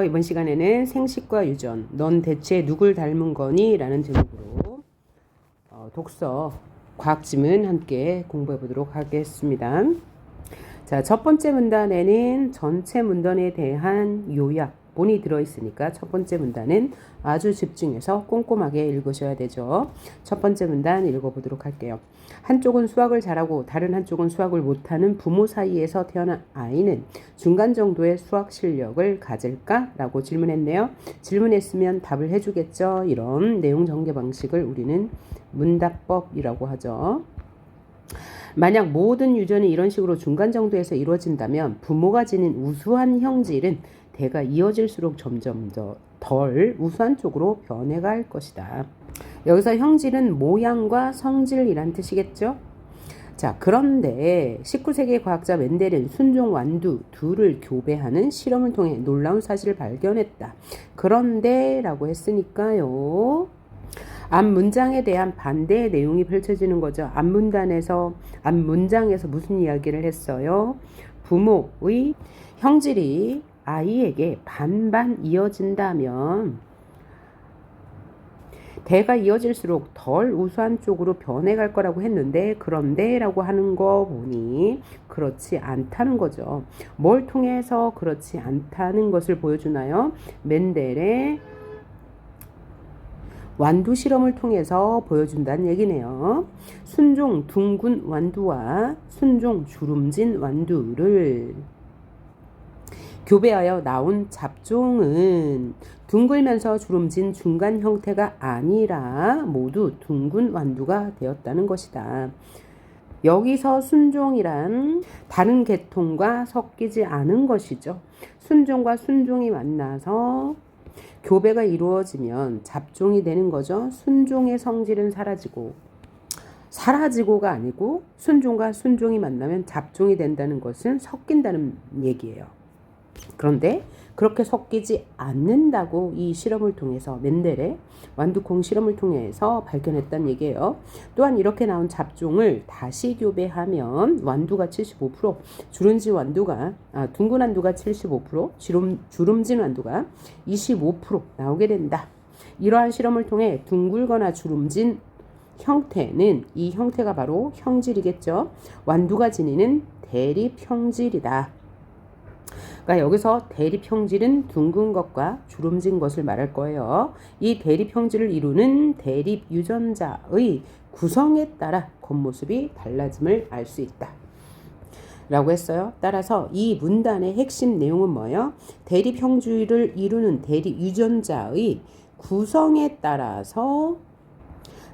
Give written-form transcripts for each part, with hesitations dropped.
이번 시간에는 생식과 유전, 넌 대체 누굴 닮은 거니? 라는 제목으로 독서, 과학지문 함께 공부해 보도록 하겠습니다. 자, 첫 번째 문단에는 전체 문단에 대한 요약본이 들어있으니까 첫 번째 문단은 아주 집중해서 꼼꼼하게 읽으셔야 되죠. 첫 번째 문단 읽어보도록 할게요. 한쪽은 수학을 잘하고 다른 한쪽은 수학을 못하는 부모 사이에서 태어난 아이는 중간 정도의 수학 실력을 가질까? 라고 질문했네요. 질문했으면 답을 해주겠죠. 이런 내용 전개 방식을 우리는 문답법이라고 하죠. 만약 모든 유전이 이런 식으로 중간 정도에서 이루어진다면 부모가 지닌 우수한 형질은 대가 이어질수록 점점 덜 우수한 쪽으로 변해갈 것이다. 여기서 형질은 모양과 성질이란 뜻이겠죠? 자, 그런데 19세기 과학자 멘델은 순종, 완두 둘을 교배하는 실험을 통해 놀라운 사실을 발견했다. 그런데 라고 했으니까요. 앞 문장에 대한 반대의 내용이 펼쳐지는 거죠. 앞 문장에서 무슨 이야기를 했어요? 부모의 형질이 아이에게 반반 이어진다면 대가 이어질수록 덜 우수한 쪽으로 변해갈 거라고 했는데 그런데 라고 하는 거 보니 그렇지 않다는 거죠. 뭘 통해서 그렇지 않다는 것을 보여주나요? 멘델의 완두 실험을 통해서 보여준다는 얘기네요. 순종 둥근 완두와 순종 주름진 완두를 교배하여 나온 잡종은 둥글면서 주름진 중간 형태가 아니라 모두 둥근 완두가 되었다는 것이다. 여기서 순종이란 다른 계통과 섞이지 않은 것이죠. 순종과 순종이 만나서 교배가 이루어지면 잡종이 되는 거죠. 순종의 성질은 사라지고가 아니고 순종과 순종이 만나면 잡종이 된다는 것은 섞인다는 얘기예요. 그런데 그렇게 섞이지 않는다고 이 실험을 통해서 멘델의 완두콩 실험을 통해서 발견했다는 얘기예요. 또한 이렇게 나온 잡종을 다시 교배하면 완두가 75%, 둥근 완두가 75%, 주름진 완두가 25% 나오게 된다. 이러한 실험을 통해 둥글거나 주름진 형태는 이 형태가 바로 형질이겠죠. 완두가 지니는 대립 형질이다. 그러니까 여기서 대립 형질은 둥근 것과 주름진 것을 말할 거예요. 이 대립 형질을 이루는 대립 유전자의 구성에 따라 겉모습이 달라짐을 알 수 있다. 라고 했어요. 따라서 이 문단의 핵심 내용은 뭐예요? 대립 형질을 이루는 대립 유전자의 구성에 따라서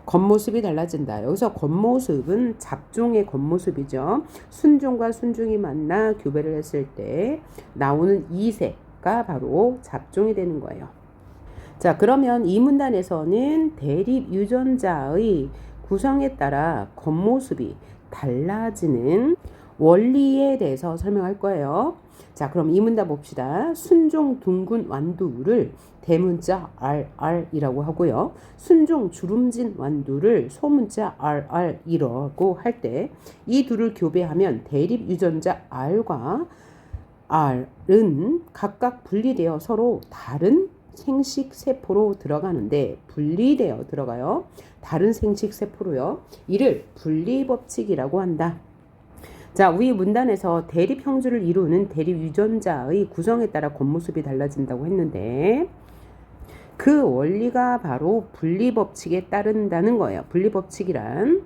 겉모습이 달라진다. 여기서 겉모습은 잡종의 겉모습이죠. 순종과 순종이 만나 교배를 했을 때 나오는 이세가 바로 잡종이 되는 거예요. 자, 그러면 이 문단에서는 대립 유전자의 구성에 따라 겉모습이 달라지는 원리에 대해서 설명할 거예요. 자, 그럼 이 문단 봅시다. 순종 둥근 완두를 대문자 RR이라고 하고요. 순종 주름진 완두를 소문자 RR이라고 할 때 이 둘을 교배하면 대립 유전자 R과 R은 각각 분리되어 서로 다른 생식세포로 들어가는데 분리되어 들어가요. 다른 생식세포로요. 이를 분리법칙이라고 한다. 자, 위 문단에서 대립 형질을 이루는 대립 유전자의 구성에 따라 겉모습이 달라진다고 했는데 그 원리가 바로 분리법칙에 따른다는 거예요. 분리법칙이란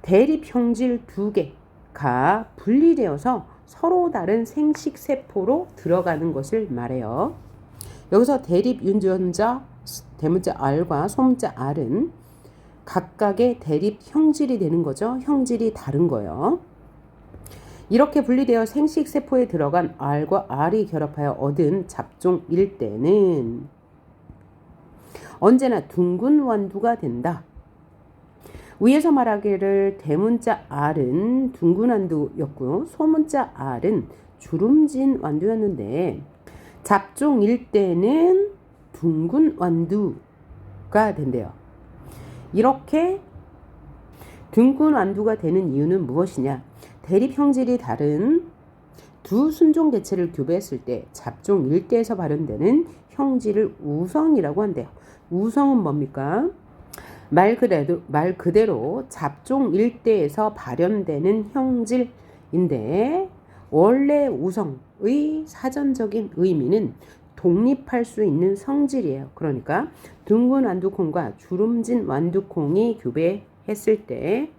대립 형질 두 개가 분리되어서 서로 다른 생식세포로 들어가는 것을 말해요. 여기서 대립 유전자 대문자 R과 소문자 R은 각각의 대립 형질이 되는 거죠. 형질이 다른 거예요. 이렇게 분리되어 생식세포에 들어간 R과 R이 결합하여 얻은 잡종일 때는 언제나 둥근 완두가 된다. 위에서 말하기를 대문자 R은 둥근 완두였고 소문자 R은 주름진 완두였는데 잡종일 때는 둥근 완두가 된대요. 이렇게 둥근 완두가 되는 이유는 무엇이냐? 대립 형질이 다른 두 순종 개체를 교배했을 때 잡종 일대에서 발현되는 형질을 우성이라고 한대요. 우성은 뭡니까? 말 그대로 잡종 일대에서 발현되는 형질인데 원래 우성의 사전적인 의미는 독립할 수 있는 성질이에요. 그러니까 둥근 완두콩과 주름진 완두콩이 교배했을 때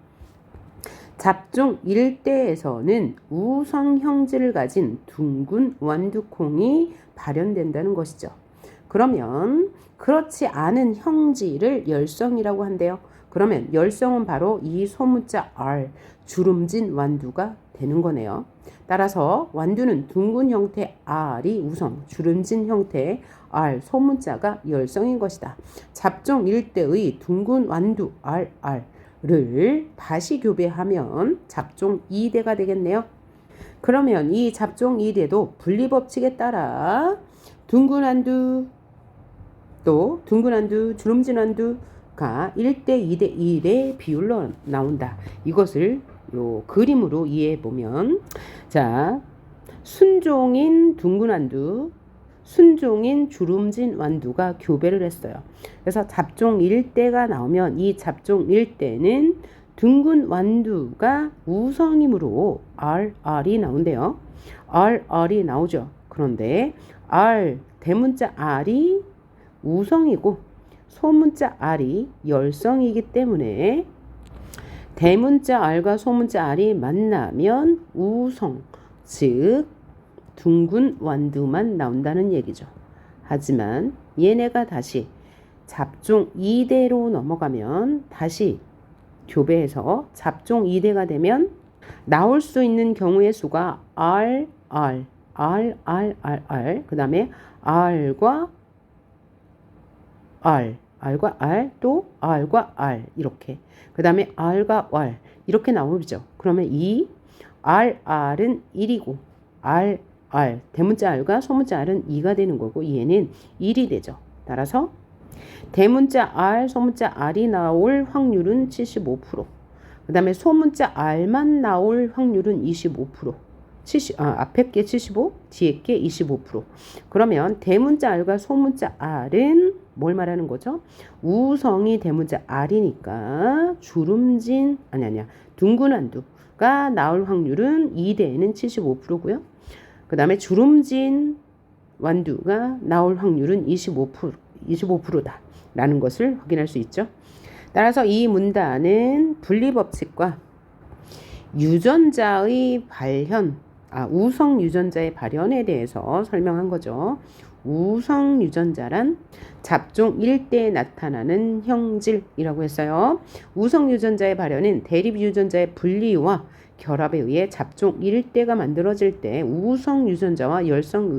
잡종 일대에서는 우성 형질을 가진 둥근 완두콩이 발현된다는 것이죠. 그러면 그렇지 않은 형질을 열성이라고 한대요. 그러면 열성은 바로 이 소문자 R, 주름진 완두가 되는 거네요. 따라서 완두는 둥근 형태 R이 우성, 주름진 형태 R, 소문자가 열성인 것이다. 잡종 일대의 둥근 완두 RR를 다시 교배하면 잡종 2대가 되겠네요. 그러면 이 잡종 2대도 분리법칙에 따라 둥근 완두 또 둥근 완두, 주름진 완두가 1대 2대 1의 비율로 나온다. 이것을 요 그림으로 이해해 보면 자, 순종인 둥근 완두, 순종인 주름진 완두가 교배를 했어요. 그래서 잡종 1대가 나오면 이 잡종 1대는 둥근 완두가 우성이므로 RR이 나온대요. RR이 나오죠. 그런데 R 대문자 R이 우성이고 소문자 R이 열성이기 때문에 대문자 R과 소문자 R이 만나면 우성, 즉 둥근 완두만 나온다는 얘기죠. 하지만 얘네가 다시 잡종 2대로 넘어가면 다시 교배해서 잡종 2대가 되면 나올 수 있는 경우의 수가 R, 그 다음에 R과 R, 또 R과 R 이렇게 그 다음에 R과 R 이렇게 나오죠. 그러면 이 RR은 1이고 R 대문자 R과 소문자 R은 2가 되는 거고 얘는 1이 되죠. 따라서 대문자 R, 소문자 R이 나올 확률은 75%, 그 다음에 소문자 R만 나올 확률은 25%, 앞에 게 75, 뒤에 게 25%. 그러면 대문자 R과 소문자 R은 뭘 말하는 거죠? 우성이 대문자 R이니까 주름진 둥근 완두가 나올 확률은 2대에는 75%고요. 그 다음에 주름진 완두가 나올 확률은 25%다 라는 것을 확인할 수 있죠. 따라서 이 문단은 분리법칙과 유전자의 발현, 우성 유전자의 발현에 대해서 설명한 거죠. 우성 유전자란 잡종 1대에 나타나는 형질이라고 했어요. 우성 유전자의 발현은 대립 유전자의 분리와 결합에 의해 잡종 1대가 만들어질 때 우성 유전자와 열성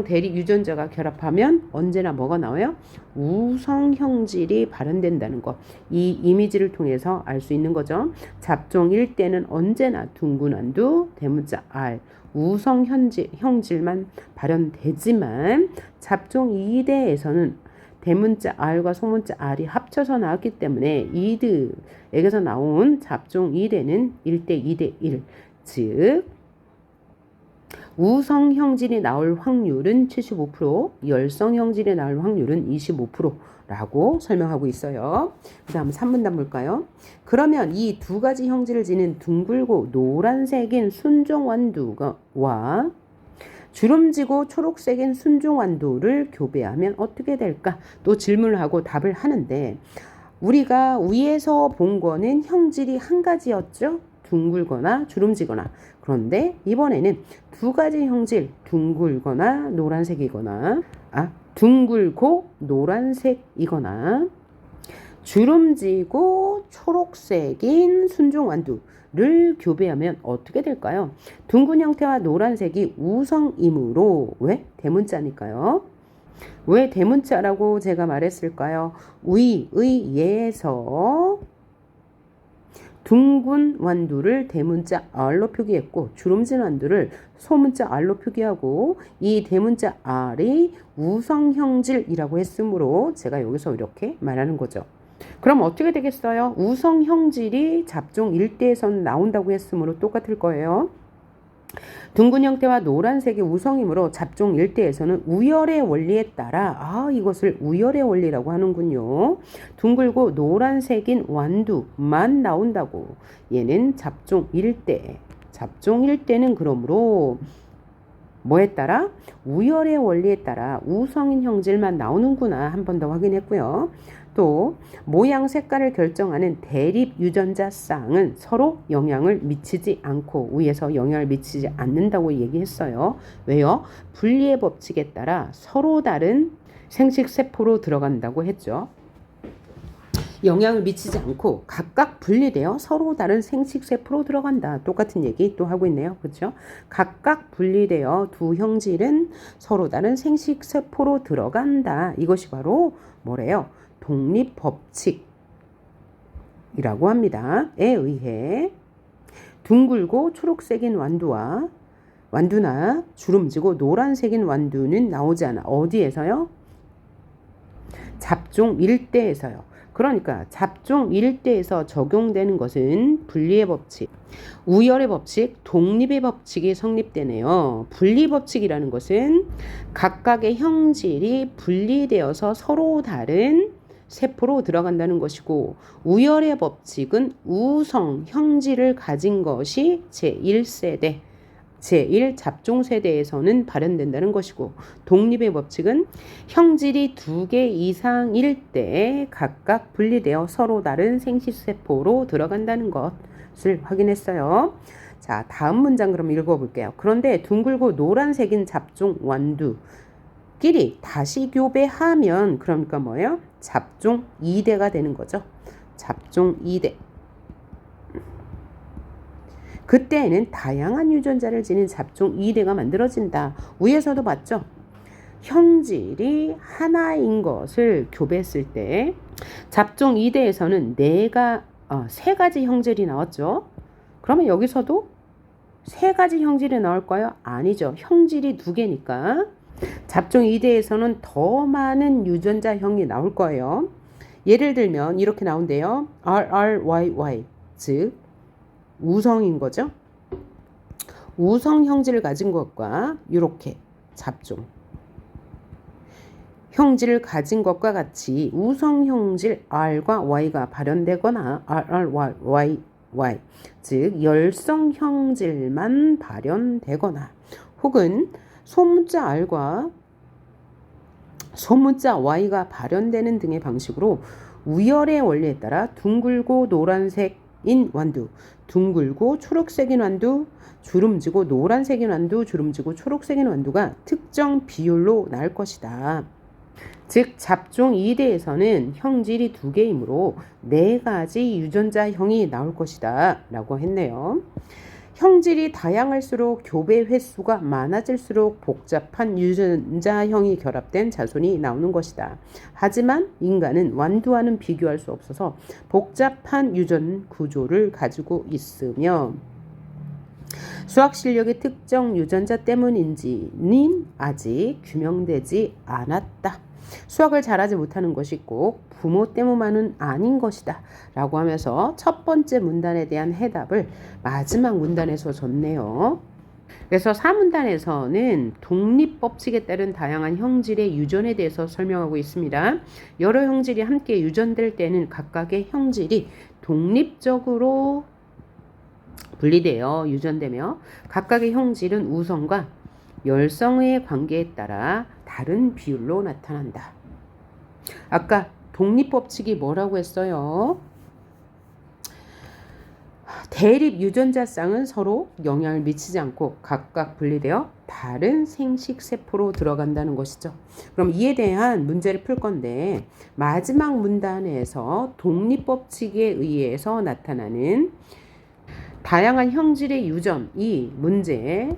대립 유전자가 결합하면 언제나 뭐가 나와요? 우성 형질이 발현된다는 것. 이 이미지를 통해서 알 수 있는 거죠. 잡종 1대는 언제나 둥근 완두, 대문자 R, 우성 형질만 발현되지만 잡종 2대에서는 대문자 R과 소문자 R이 합쳐서 나왔기 때문에 이드에게서 나온 잡종 2대는 1대 2대 1, 즉 우성 형질이 나올 확률은 75%, 열성 형질이 나올 확률은 25%라고 설명하고 있어요. 그 다음 3문단 볼까요? 그러면 이 두 가지 형질을 지닌 둥글고 노란색인 순종완두와 주름지고 초록색인 순종완두를 교배하면 어떻게 될까? 또 질문을 하고 답을 하는데 우리가 위에서 본 거는 형질이 한 가지였죠? 둥글거나 주름지거나. 그런데 이번에는 두 가지 형질, 둥글거나 노란색이거나, 둥글고 노란색이거나 주름지고 초록색인 순종완두를 교배하면 어떻게 될까요? 둥근 형태와 노란색이 우성이므로 왜? 대문자니까요. 왜 대문자라고 제가 말했을까요? 의에서 둥근 완두를 대문자 R로 표기했고 주름진 완두를 소문자 R로 표기하고 이 대문자 R이 우성형질이라고 했으므로 제가 여기서 이렇게 말하는 거죠. 그럼 어떻게 되겠어요? 우성형질이 잡종 1대에서는 나온다고 했으므로 똑같을 거예요. 둥근 형태와 노란색이 우성이므로 잡종 일대에서는 우열의 원리에 따라 이것을 우열의 원리라고 하는군요. 둥글고 노란색인 완두만 나온다고. 얘는 잡종 일대. 잡종 일대는 그러므로 뭐에 따라? 우열의 원리에 따라 우성인 형질만 나오는구나. 한 번 더 확인했고요. 또 모양 색깔을 결정하는 대립 유전자 쌍은 서로 영향을 미치지 않고 위에서 영향을 미치지 않는다고 얘기했어요. 왜요? 분리의 법칙에 따라 서로 다른 생식 세포로 들어간다고 했죠. 영향을 미치지 않고 각각 분리되어 서로 다른 생식세포로 들어간다. 똑같은 얘기 또 하고 있네요. 그렇죠? 각각 분리되어 두 형질은 서로 다른 생식세포로 들어간다. 이것이 바로 뭐래요? 독립법칙이라고 합니다. 에 의해 둥글고 초록색인 완두나 주름지고 노란색인 완두는 나오지 않아. 어디에서요? 잡종 일대에서요. 그러니까 잡종 일대에서 적용되는 것은 분리의 법칙, 우열의 법칙, 독립의 법칙이 성립되네요. 분리 법칙이라는 것은 각각의 형질이 분리되어서 서로 다른 세포로 들어간다는 것이고, 우열의 법칙은 우성 형질을 가진 것이 제1세대, 제1잡종세대에서는 발현된다는 것이고, 독립의 법칙은 형질이 2개 이상일 때 각각 분리되어 서로 다른 생식세포로 들어간다는 것을 확인했어요. 자, 다음 문장 그럼 읽어볼게요. 그런데 둥글고 노란색인 잡종 완두끼리 다시 교배하면 그러니까 뭐예요? 잡종 2대가 되는 거죠. 잡종 2대. 그때에는 다양한 유전자를 지닌 잡종 2대가 만들어진다. 위에서도 봤죠? 형질이 하나인 것을 교배했을 때 잡종 2대에서는 3가지 형질이 나왔죠. 그러면 여기서도 3가지 형질이 나올까요? 아니죠. 형질이 2개니까 잡종 2대에서는 더 많은 유전자형이 나올 거예요. 예를 들면 이렇게 나온대요. RRYY, 즉 우성인 거죠. 우성 형질을 가진 것과 이렇게 잡종 형질을 가진 것과 같이 우성 형질 R과 Y가 발현되거나 RRYY, 즉 열성 형질만 발현되거나 혹은 소문자 R과 소문자 Y가 발현되는 등의 방식으로 우열의 원리에 따라 둥글고 노란색인 완두, 둥글고 초록색인 완두, 주름지고 노란색인 완두, 주름지고 초록색인 완두가 특정 비율로 나올 것이다. 즉 잡종 2대에서는 형질이 2개이므로 4가지 유전자형이 나올 것이다 라고 했네요. 형질이 다양할수록 교배 횟수가 많아질수록 복잡한 유전자형이 결합된 자손이 나오는 것이다. 하지만 인간은 완두와는 비교할 수 없어서 복잡한 유전 구조를 가지고 있으며 수학 실력의 특정 유전자 때문인지는 아직 규명되지 않았다. 수학을 잘하지 못하는 것이 꼭 부모 때문만은 아닌 것이다 라고 하면서 첫 번째 문단에 대한 해답을 마지막 문단에서 줬네요. 그래서 4문단에서는 독립법칙에 따른 다양한 형질의 유전에 대해서 설명하고 있습니다. 여러 형질이 함께 유전될 때는 각각의 형질이 독립적으로 분리되어 유전되며 각각의 형질은 우성과 열성의 관계에 따라 다른 비율로 나타난다. 아까 독립법칙이 뭐라고 했어요? 대립 유전자 쌍은 서로 영향을 미치지 않고 각각 분리되어 다른 생식세포로 들어간다는 것이죠. 그럼 이에 대한 문제를 풀 건데 마지막 문단에서 독립법칙에 의해서 나타나는 다양한 형질의 유전, 이 문제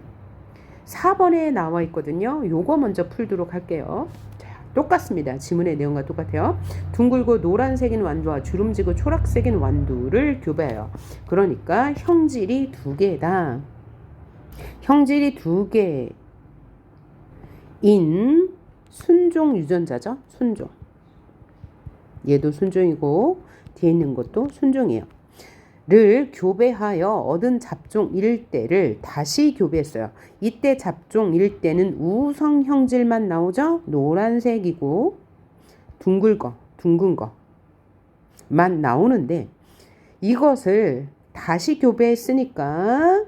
4번에 나와 있거든요. 요거 먼저 풀도록 할게요. 자, 똑같습니다. 지문의 내용과 똑같아요. 둥글고 노란색인 완두와 주름지고 초록색인 완두를 교배해요. 그러니까 형질이 2개다. 형질이 2개인 순종 유전자죠. 순종. 얘도 순종이고 뒤에 있는 것도 순종이에요. 를 교배하여 얻은 잡종 일대를 다시 교배했어요. 이때 잡종 일대는 우성 형질만 나오죠. 노란색이고 둥근 거만 나오는데 이것을 다시 교배했으니까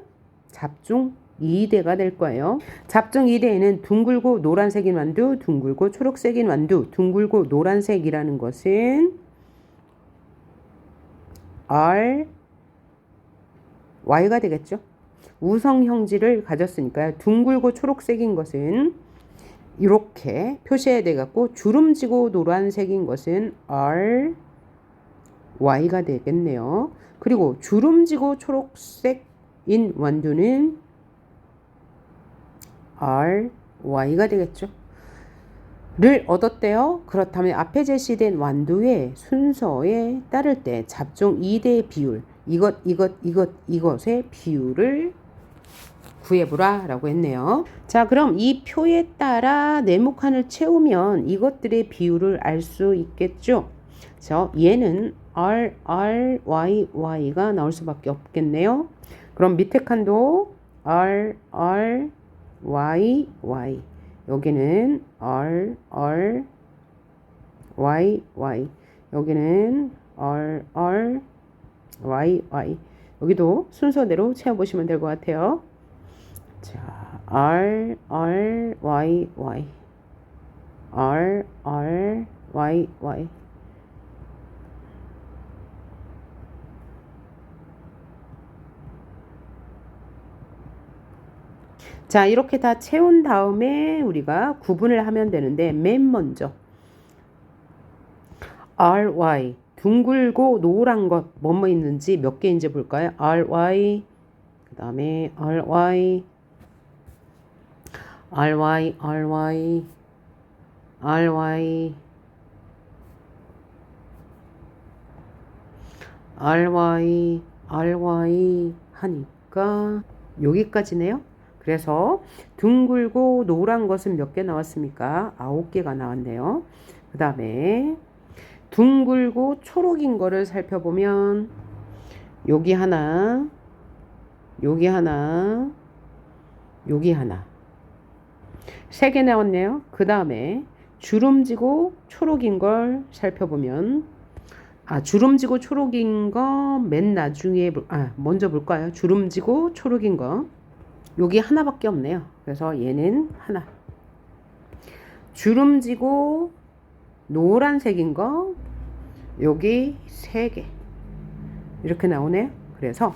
잡종 2대가 될 거예요. 잡종 2대에는 둥글고 노란색인 완두, 둥글고 초록색인 완두, 둥글고 노란색이라는 것은 R, Y가 되겠죠. 우성 형질을 가졌으니까요. 둥글고 초록색인 것은 이렇게 표시해야 되겠고 주름지고 노란색인 것은 R, Y가 되겠네요. 그리고 주름지고 초록색인 완두는 R, Y가 되겠죠. 를 얻었대요. 그렇다면 앞에 제시된 완두의 순서에 따를 때 잡종 2대의 비율, 이것의 비율을 구해보라 라고 했네요. 자, 그럼 이 표에 따라 네모칸을 채우면 이것들의 비율을 알 수 있겠죠. 그래서 얘는 R, Y, Y가 나올 수밖에 없겠네요. 그럼 밑에 칸도 R, Y, Y. 여기는 R, Y, Y. 여기는 R, Y, Y. 여기도 순서대로 채워보시면 될 것 같아요. 자, R, Y, Y. R, Y, Y. 자, 이렇게 다 채운 다음에 우리가 구분을 하면 되는데 맨 먼저 RY 둥글고 노란 것 뭐뭐 있는지 몇 개인지 볼까요? RY 그 다음에 RY 하니까 여기까지네요. 그래서 둥글고 노란 것은 몇 개 나왔습니까? 9개가 나왔네요. 그 다음에 둥글고 초록인 거를 살펴보면 여기 하나, 여기 하나, 여기 하나 3개 나왔네요. 그 다음에 주름지고 초록인 걸 살펴보면 주름지고 초록인 거 맨 나중에 먼저 볼까요? 주름지고 초록인 거 여기 하나밖에 없네요. 그래서 얘는 하나. 주름지고 노란색인 거 여기 3개 이렇게 나오네요. 그래서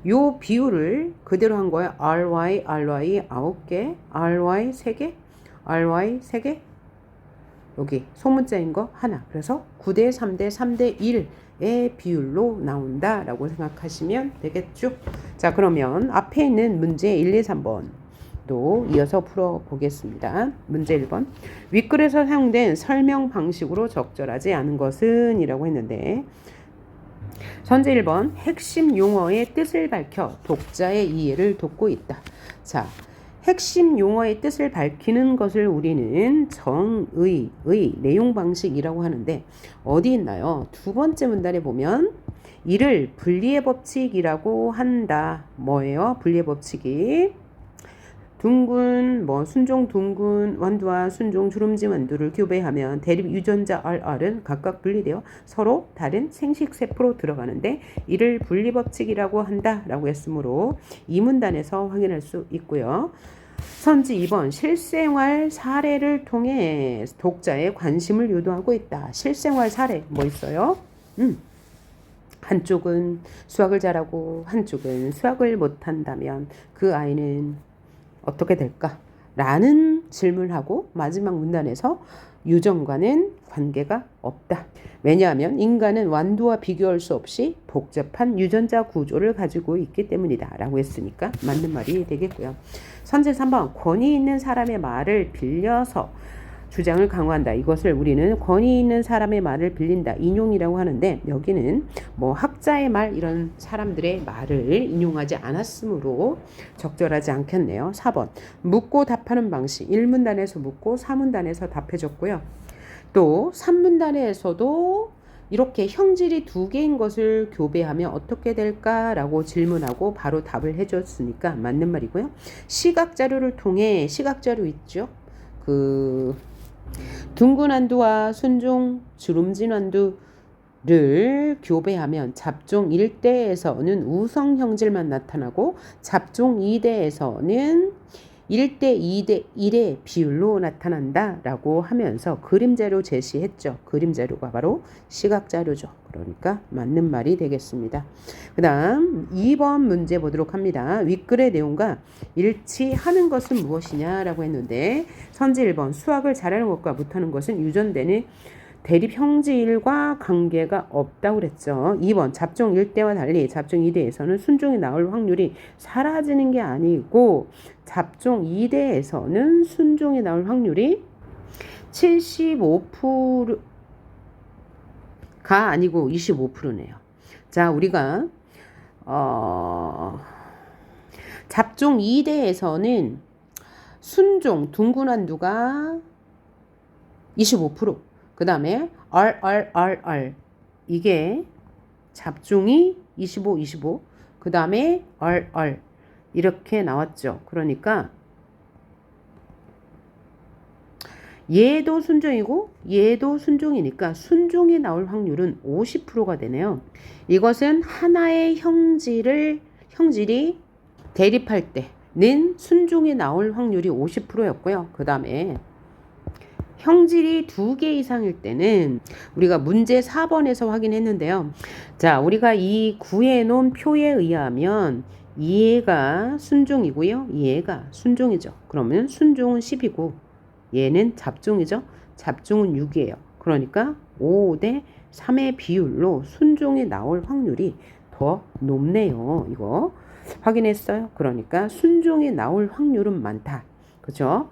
요 비율을 그대로 한 거예요. RY 9개, RY 3개, RY 3개, 여기 소문자인 거 하나. 그래서 9대 3대 3대 1의 비율로 나온다라고 생각하시면 되겠죠. 자, 그러면 앞에 있는 문제 1, 2, 3번도 이어서 풀어보겠습니다. 문제 1번. 윗글에서 사용된 설명 방식으로 적절하지 않은 것은 이라고 했는데 선제 1번 핵심 용어의 뜻을 밝혀 독자의 이해를 돕고 있다. 자, 핵심 용어의 뜻을 밝히는 것을 우리는 정의의 내용 방식이라고 하는데 어디 있나요? 두 번째 문단에 보면 이를 분리의 법칙이라고 한다. 뭐예요? 분리의 법칙이 둥근 순종 둥근 완두와 순종 주름진 완두를 교배하면 대립 유전자 RR은 각각 분리되어 서로 다른 생식세포로 들어가는데 이를 분리법칙이라고 한다라고 했으므로 이 문단에서 확인할 수 있고요. 선지 2번 실생활 사례를 통해 독자의 관심을 유도하고 있다. 실생활 사례 뭐 있어요? 한쪽은 수학을 잘하고 한쪽은 수학을 못한다면 그 아이는 어떻게 될까? 라는 질문을 하고 마지막 문단에서 유전과는 관계가 없다. 왜냐하면 인간은 완두와 비교할 수 없이 복잡한 유전자 구조를 가지고 있기 때문이다. 라고 했으니까 맞는 말이 되겠고요. 선제 3번 권위 있는 사람의 말을 빌려서 주장을 강화한다. 이것을 우리는 권위 있는 사람의 말을 빌린다. 인용이라고 하는데 여기는 학자의 말 이런 사람들의 말을 인용하지 않았으므로 적절하지 않겠네요. 4번 묻고 답하는 방식 1문단에서 묻고 4문단에서 답해줬고요. 또 3문단에서도 이렇게 형질이 두 개인 것을 교배하면 어떻게 될까라고 질문하고 바로 답을 해줬으니까 맞는 말이고요. 시각 자료를 통해 시각 자료 있죠. 그 둥근 완두와 순종 주름진 완두를 교배하면 잡종 1대에서는 우성 형질만 나타나고 잡종 2대에서는 1대 2대 1의 비율로 나타난다 라고 하면서 그림자료 제시했죠. 그림자료가 바로 시각자료죠. 그러니까 맞는 말이 되겠습니다. 그 다음 2번 문제 보도록 합니다. 윗글의 내용과 일치하는 것은 무엇이냐 라고 했는데 선지 1번 수학을 잘하는 것과 못하는 것은 유전되는 대립 형질과 관계가 없다고 그랬죠. 2번 잡종 1대와 달리 잡종 2대에서는 순종이 나올 확률이 사라지는 게 아니고 잡종 2대에서는 순종이 나올 확률이 75%가 아니고 25%네요. 자, 우리가 잡종 2대에서는 순종 둥근 완두가 25%, 그 다음에 RRRR 이게 잡종이 25, 25, 그 다음에 RR 이렇게 나왔죠. 그러니까 얘도 순종이고 얘도 순종이니까 순종이 나올 확률은 50%가 되네요. 이것은 하나의 형질이 대립할 때는 순종이 나올 확률이 50%였고요. 그 다음에 형질이 2개 이상일 때는 우리가 문제 4번에서 확인했는데요. 자, 우리가 이 구해놓은 표에 의하면 얘가 순종이고요. 얘가 순종이죠. 그러면 순종은 10이고 얘는 잡종이죠. 잡종은 6이에요. 그러니까 5대 3의 비율로 순종이 나올 확률이 더 높네요. 이거 확인했어요. 그러니까 순종이 나올 확률은 많다. 그죠?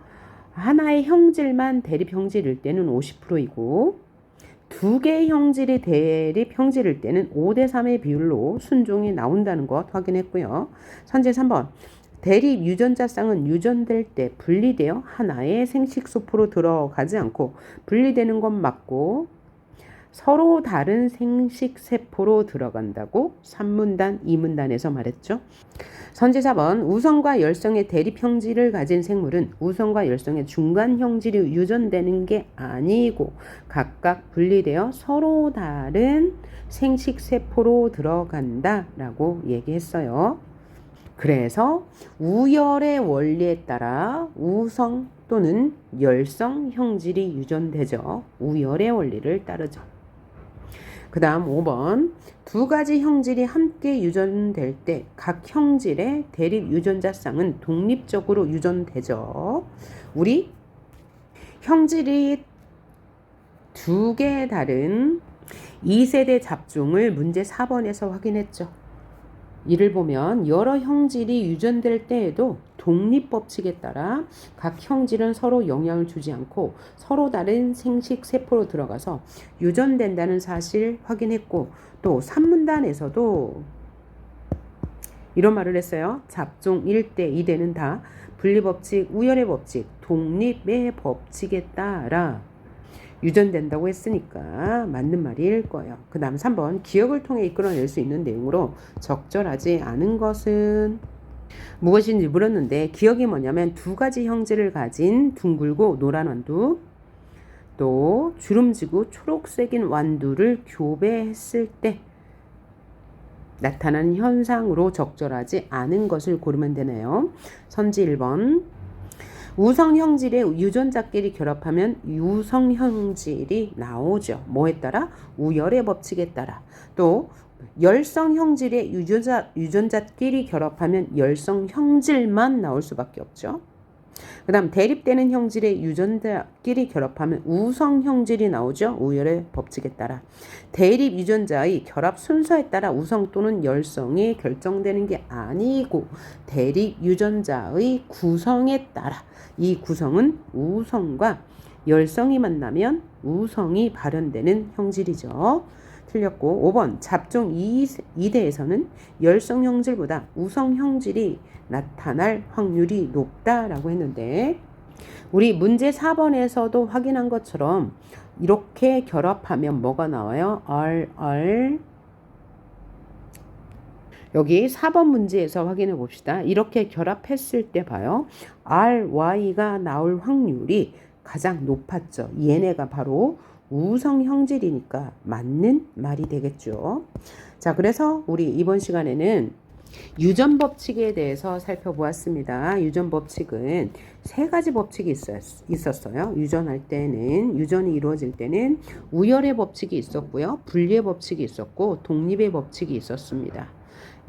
하나의 형질만 대립 형질일 때는 50%이고 2개의 형질이 대립 형질일 때는 5대 3의 비율로 순종이 나온다는 것 확인했고요. 선제 3번 대립 유전자 쌍은 유전될 때 분리되어 하나의 생식소포로 들어가지 않고 분리되는 건 맞고 서로 다른 생식세포로 들어간다고 3문단, 2문단에서 말했죠. 선제 4번 우성과 열성의 대립 형질을 가진 생물은 우성과 열성의 중간 형질이 유전되는 게 아니고 각각 분리되어 서로 다른 생식세포로 들어간다 라고 얘기했어요. 그래서 우열의 원리에 따라 우성 또는 열성 형질이 유전되죠. 우열의 원리를 따르죠. 그 다음 5번 2가지 형질이 함께 유전될 때 각 형질의 대립 유전자 쌍은 독립적으로 유전되죠. 우리 형질이 2개 다른 2세대 잡종을 문제 4번에서 확인했죠. 이를 보면 여러 형질이 유전될 때에도 독립법칙에 따라 각 형질은 서로 영향을 주지 않고 서로 다른 생식세포로 들어가서 유전된다는 사실 확인했고 또 3문단에서도 이런 말을 했어요. 잡종 1대, 2대는 다 분리법칙, 우열의 법칙, 독립의 법칙에 따라 유전된다고 했으니까 맞는 말일 거예요. 그 다음 3번 기억을 통해 이끌어낼 수 있는 내용으로 적절하지 않은 것은 무엇인지 물었는데 기억이 뭐냐면 2가지 형질을 가진 둥글고 노란 완두 또 주름지고 초록색인 완두를 교배했을 때 나타나는 현상으로 적절하지 않은 것을 고르면 되네요. 선지 1번 우성 형질의 유전자끼리 결합하면 유성 형질이 나오죠. 뭐에 따라? 우열의 법칙에 따라. 또 열성 형질의 유전자끼리 결합하면 열성 형질만 나올 수밖에 없죠. 그 다음 대립되는 형질의 유전자끼리 결합하면 우성 형질이 나오죠. 우열의 법칙에 따라. 대립 유전자의 결합 순서에 따라 우성 또는 열성이 결정되는 게 아니고 대립 유전자의 구성에 따라 이 구성은 우성과 열성이 만나면 우성이 발현되는 형질이죠. 틀렸고 5번 잡종 2대에서는 열성 형질보다 우성 형질이 나타날 확률이 높다라고 했는데 우리 문제 4번에서도 확인한 것처럼 이렇게 결합하면 뭐가 나와요? 여기 4번 문제에서 확인해 봅시다. 이렇게 결합했을 때 봐요. RY가 나올 확률이 가장 높았죠. 얘네가 바로 우성 형질이니까 맞는 말이 되겠죠. 자, 그래서 우리 이번 시간에는 유전 법칙에 대해서 살펴보았습니다. 유전 법칙은 세 가지 법칙이 있었어요. 유전이 이루어질 때는 우열의 법칙이 있었고요. 분리의 법칙이 있었고 독립의 법칙이 있었습니다.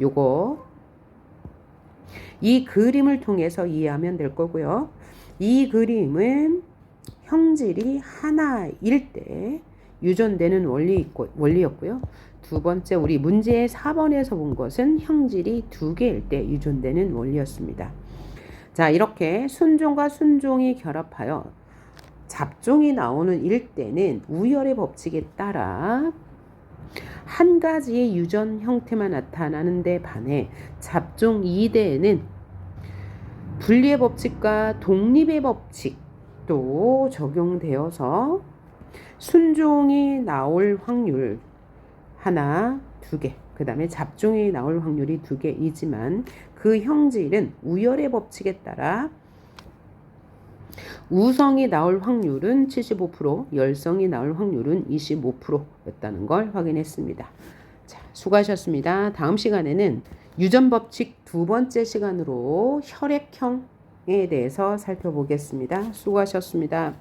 요거 이 그림을 통해서 이해하면 될 거고요. 이 그림은 형질이 하나일 때 유전되는 원리였고요. 두 번째 우리 문제 4번에서 본 것은 형질이 두 개일 때 유전되는 원리였습니다. 자, 이렇게 순종과 순종이 결합하여 잡종이 나오는 일대는 우열의 법칙에 따라 한 가지의 유전 형태만 나타나는 데 반해 잡종 2대에는 분리의 법칙과 독립의 법칙도 적용되어서 순종이 나올 확률 하나, 두 개, 그 다음에 잡종이 나올 확률이 두 개이지만 그 형질은 우열의 법칙에 따라 우성이 나올 확률은 75%, 열성이 나올 확률은 25%였다는 걸 확인했습니다. 자, 수고하셨습니다. 다음 시간에는 유전 법칙 두 번째 시간으로 혈액형에 대해서 살펴보겠습니다. 수고하셨습니다.